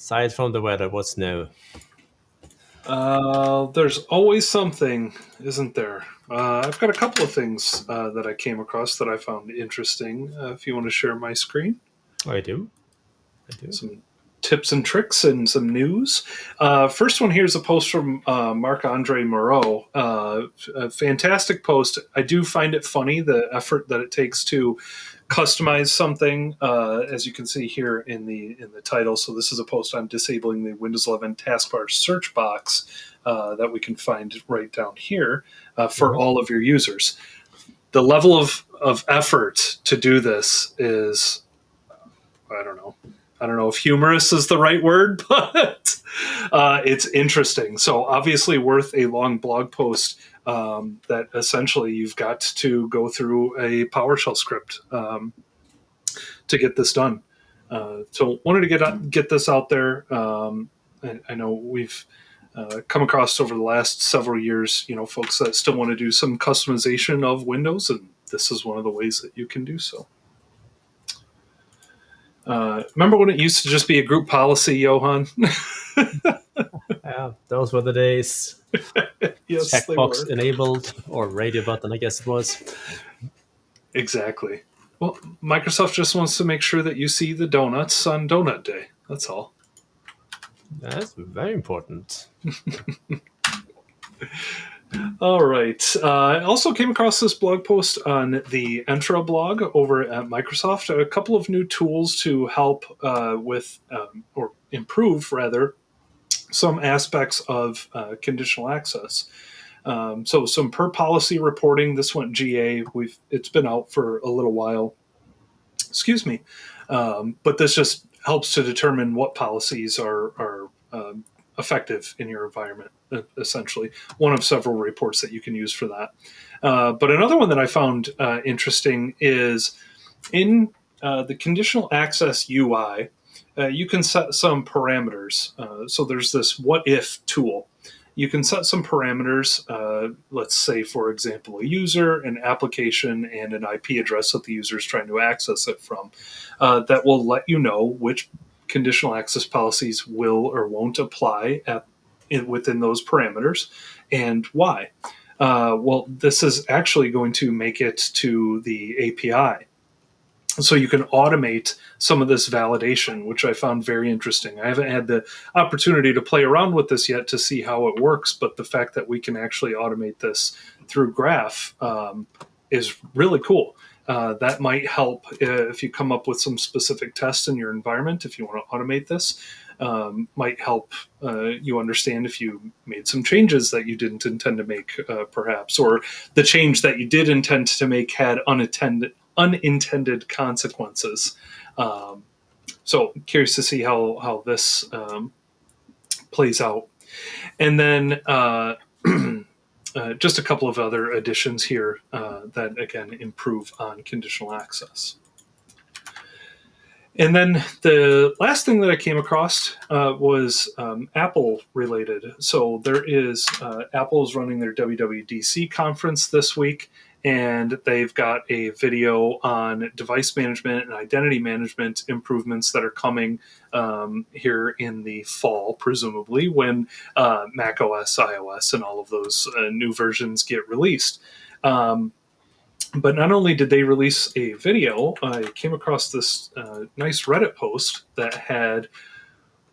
Aside from the weather, what's new? There's always something, isn't there? I've got a couple of things that I came across that I found interesting. If you want to share my screen, I do. some tips and tricks and some news. First one here is a post from Marc-Andre Moreau. A fantastic post. I do find it funny, the effort that it takes to customize something, as you can see here in the title. So this is a post on disabling the Windows 11 taskbar search box that we can find right down here for all of your users. The level of effort to do this is, I don't know if humorous is the right word, but it's interesting. So obviously worth a long blog post that essentially you've got to go through a PowerShell script to get this done. So wanted to get this out there. I know we've come across over the last several years, folks that still want to do some customization of Windows, and this is one of the ways that you can do so. Remember when it used to just be a group policy, Johan? Yeah, those were the days. Yes, Checkbox enabled, or radio button, I guess it was. Exactly. Well, Microsoft just wants to make sure that you see the donuts on Donut Day. That's all. That's very important. All right. I also came across this blog post on the Entra blog over at Microsoft. A couple of new tools to help with, or improve rather, some aspects of conditional access. So some per policy reporting. This went GA. It's been out for a little while. Excuse me. But this just helps to determine what policies are effective in your environment, essentially. One of several reports that you can use for that. But another one that I found interesting is in the conditional access UI, you can set some parameters. So there's this what if tool. You can set some parameters, let's say, for example, a user, an application, and an IP address that the user is trying to access it from, that will let you know which conditional access policies will or won't apply within those parameters and why. Well, this is actually going to make it to the API. So you can automate some of this validation, which I found very interesting. I haven't had the opportunity to play around with this yet to see how it works, but the fact that we can actually automate this through Graph is really cool. That might help if you come up with some specific tests in your environment. If you want to automate this, might help you understand if you made some changes that you didn't intend to make, perhaps, or the change that you did intend to make had unintended consequences. So curious to see how this plays out. And then just a couple of other additions here that, again, improve on conditional access. And then the last thing that I came across was Apple related. So there is Apple is running their WWDC conference this week, and they've got a video on device management and identity management improvements that are coming here in the fall, presumably, when Mac OS, iOS, and all of those new versions get released. But not only did they release a video, I came across this nice Reddit post that had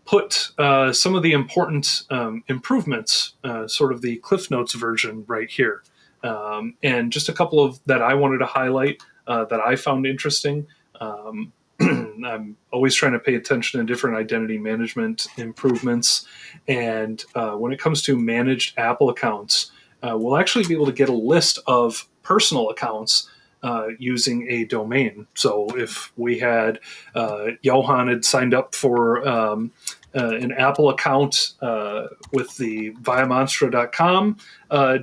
put some of the important improvements, sort of the Cliff Notes version right here. And just a couple of that I wanted to highlight that I found interesting. I'm always trying to pay attention to different identity management improvements. And when it comes to managed Apple accounts, we'll actually be able to get a list of personal accounts using a domain. So if we had Johan had signed up for an Apple account with the viamonstra.com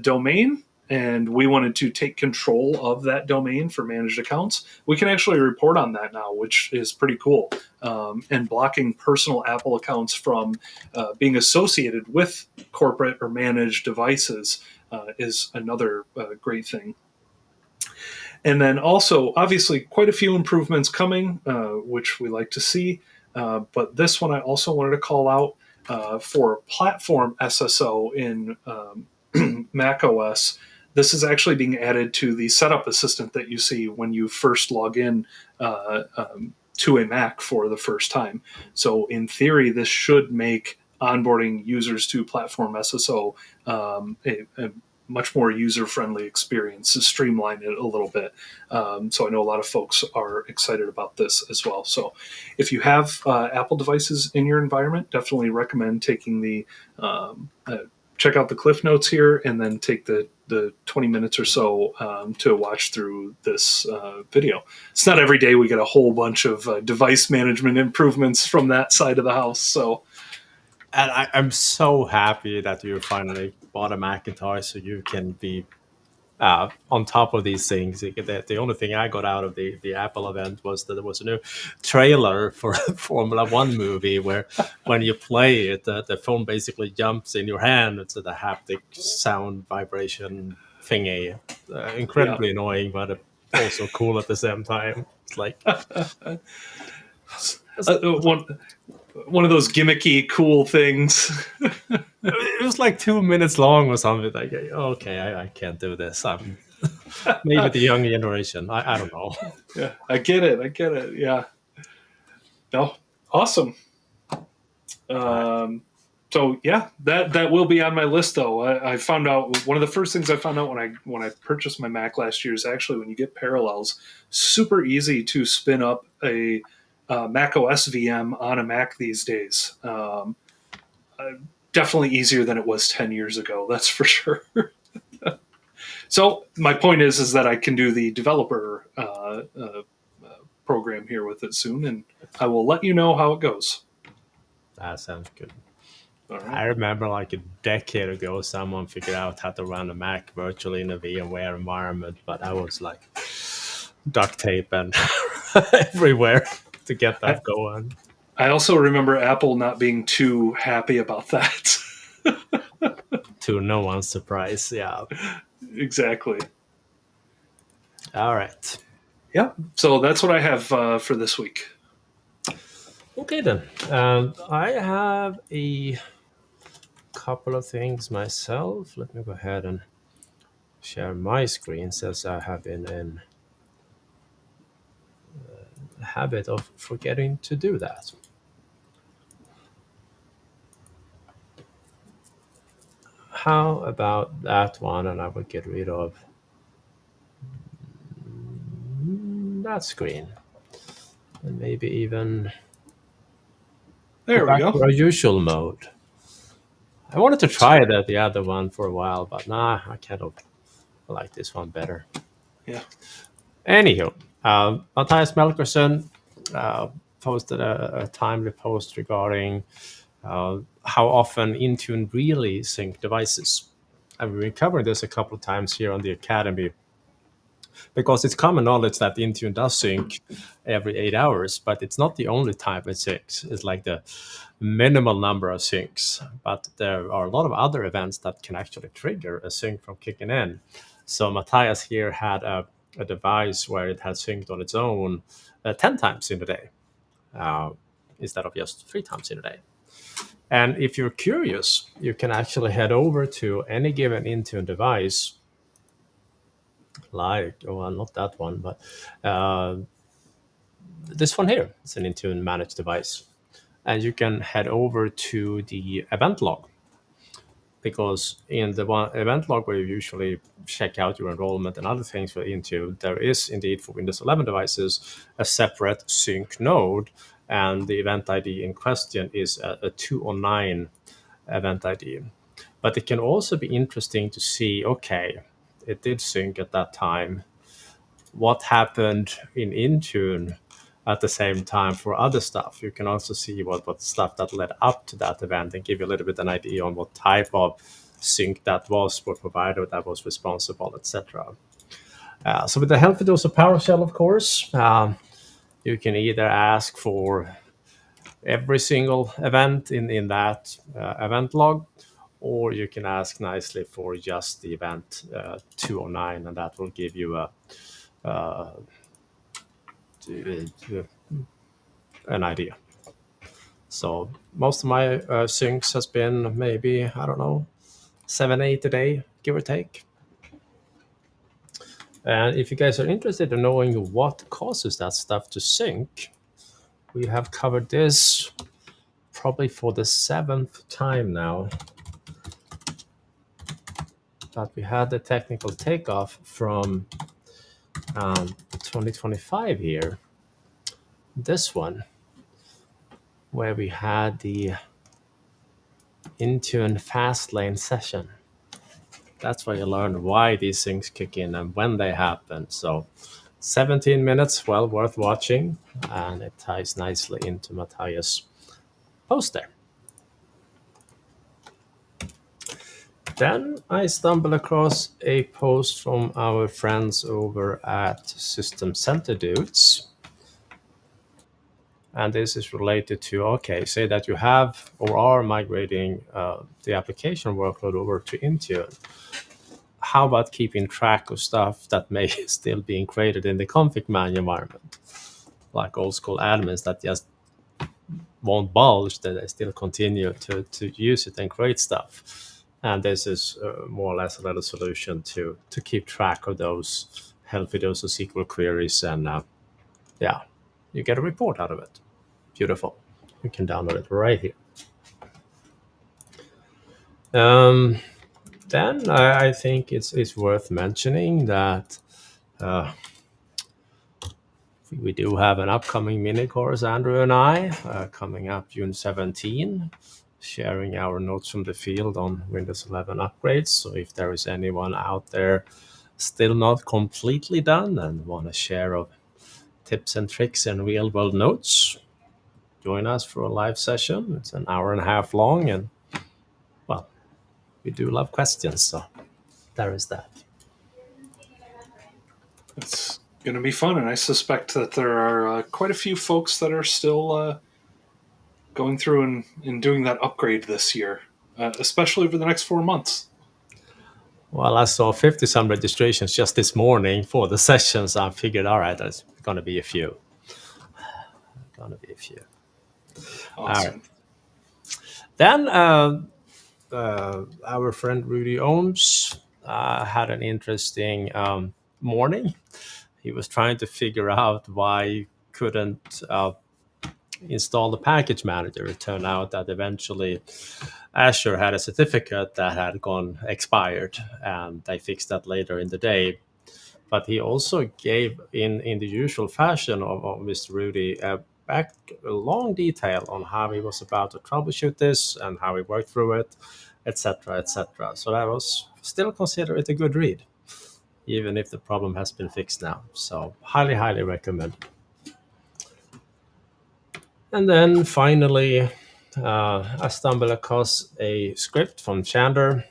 domain, and we wanted to take control of that domain for managed accounts, we can actually report on that now, which is pretty cool. And blocking personal Apple accounts from being associated with corporate or managed devices is another great thing. And then also, obviously, quite a few improvements coming, which we like to see. But this one I also wanted to call out for platform SSO in Mac OS. This is actually being added to the setup assistant that you see when you first log in to a Mac for the first time. So in theory, this should make onboarding users to platform SSO a much more user-friendly experience, to streamline it a little bit. So I know a lot of folks are excited about this as well. So if you have Apple devices in your environment, definitely recommend taking the check out the Cliff Notes here, and then take the 20 minutes or so to watch through this video. It's not every day we get a whole bunch of device management improvements from that side of the house. So, And I'm so happy that you finally bought a Macintosh so you can be on top of these things. The only thing I got out of the Apple event was that there was a new trailer for a Formula One movie where when you play it, the phone basically jumps in your hand. It's the haptic sound vibration thingy. Incredibly annoying, but also cool at the same time. It's like one of those gimmicky, cool things. it was like 2 minutes long or something. Like, okay, I can't do this. I'm maybe the young generation. I don't know. Yeah, I get it. Yeah. No, awesome. So yeah, that will be on my list though. I found out one of the first things I found out when I purchased my Mac last year is actually when you get Parallels, super easy to spin up a Mac OS VM on a Mac these days. Definitely easier than it was 10 years ago. That's for sure. So my point is that I can do the developer program here with it soon, and I will let you know how it goes. That sounds good. All right. I remember like a decade ago, someone figured out how to run a Mac virtually in a VMware environment, but I was like duct tape and everywhere to get that going. I also remember Apple not being too happy about that. To no one's surprise, yeah. Exactly. All right. Yeah. So that's what I have for this week. Okay then. I have a couple of things myself. Let me go ahead and share my screen since I have been in the habit of forgetting to do that. How about that one? And I will get rid of that screen. And maybe even There go we back go. to our usual mode. I wanted to try the other one for a while, but nah, I kind of like this one better. Yeah. Anywho, Mattias Melkersen posted a timely post regarding how often Intune really sync devices. And we've been covering this a couple of times here on the Academy because it's common knowledge that Intune does sync every 8 hours, but it's not the only time it syncs. It's like the minimal number of syncs, but there are a lot of other events that can actually trigger a sync from kicking in. So Mattias here had a device where it had synced on its own 10 times in a day instead of just 3 times in a day. And if you're curious, you can actually head over to any given Intune device, like, well, not that one, but this one here. It's an Intune managed device. And you can head over to the event log, because in the one event log where you usually check out your enrollment and other things for Intune, there is indeed for Windows 11 devices a separate sync node, and the event ID in question is a 209 event ID. But it can also be interesting to see, okay, it did sync at that time. What happened in Intune at the same time for other stuff? You can also see what stuff that led up to that event and give you a little bit an idea on what type of sync that was, what provider that was responsible, etc. So with the help dose of PowerShell, of course, you can either ask for every single event in that event log, or you can ask nicely for just the event 209, and that will give you an idea. So most of my syncs has been maybe, I don't know, 7, 8 a day, give or take. And if you guys are interested in knowing what causes that stuff to sync, we have covered this probably for the 7th time now. But we had the technical takeoff from 2025 here. This one, where we had the Intune fast lane session. That's where you learn why these things kick in and when they happen. So 17 minutes, well worth watching, and it ties nicely into Mattias' post there. Then I stumbled across a post from our friends over at System Center Dudes. And this is related to, okay, say that you have or are migrating the application workload over to Intune. How about keeping track of stuff that may still be created in the config man environment? Like old school admins that just won't bulge, that they still continue to use it and create stuff. And this is more or less a little solution to keep track of those healthy dose of SQL queries. And yeah, you get a report out of it. Beautiful. You can download it right here. Then I think it's worth mentioning that we do have an upcoming mini course, Andrew and I, coming up June 17, sharing our notes from the field on Windows 11 upgrades. So if there is anyone out there still not completely done and want to share of tips and tricks and real world notes, join us for a live session. It's an hour and a half long, and well, we do love questions, so there is that. It's going to be fun, and I suspect that there are quite a few folks that are still going through and doing that upgrade this year, especially over the next 4 months. Well, I saw 50-some registrations just this morning for the sessions. I figured, all right, there's going to be a few. Awesome. All right. Then our friend Rudy Ohms had an interesting morning. He was trying to figure out why he couldn't install the package manager. It turned out that eventually Azure had a certificate that had gone expired, and they fixed that later in the day. But he also gave, in the usual fashion of Mr. Rudy, back a long detail on how he was about to troubleshoot this and how he worked through it, etc., etc. So that was still consider it a good read, even if the problem has been fixed now. So highly, highly recommend. And then finally, I stumbled across a script from Chandler.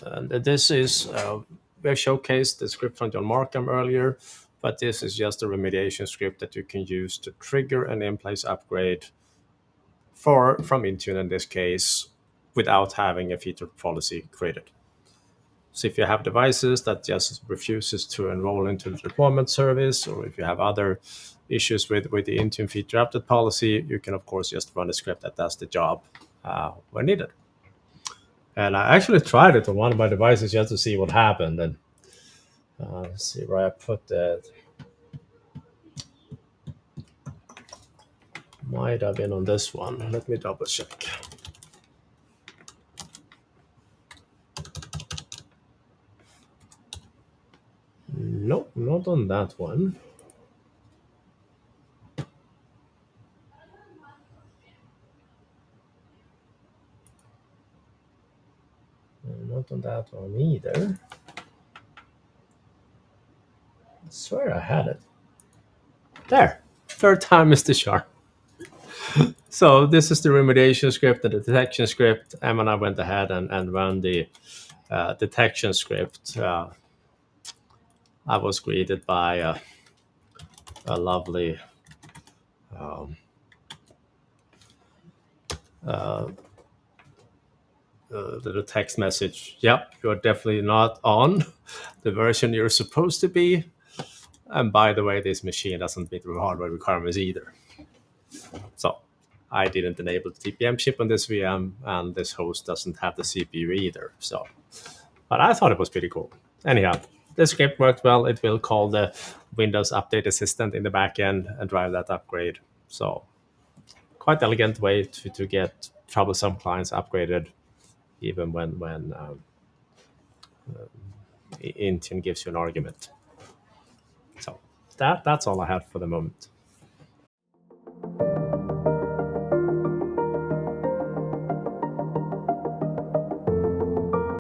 And this is, we have showcased the script from John Markham earlier, but this is just a remediation script that you can use to trigger an in-place upgrade from Intune in this case, without having a feature policy created. So if you have devices that just refuses to enroll into the deployment service, or if you have other issues with the Intune feature update policy, you can of course just run a script that does the job when needed. And I actually tried it on one of my devices just to see what happened. And let's see where I put that. Might have been on this one. Let me double check. Nope, not on that one. Not on that one either. I swear I had it. There. Third time is the charm. So this is the remediation script and the detection script. Em and I went ahead and ran the detection script. I was greeted by a lovely little text message. Yep, you're definitely not on the version you're supposed to be. And by the way, this machine doesn't meet the hardware requirements either. So I didn't enable the TPM chip on this VM, and this host doesn't have the CPU either. So, but I thought it was pretty cool. Anyhow, the script worked well. It will call the Windows Update Assistant in the backend and drive that upgrade. So quite elegant way to get troublesome clients upgraded, even when Intune gives you an argument. So that's all I have for the moment.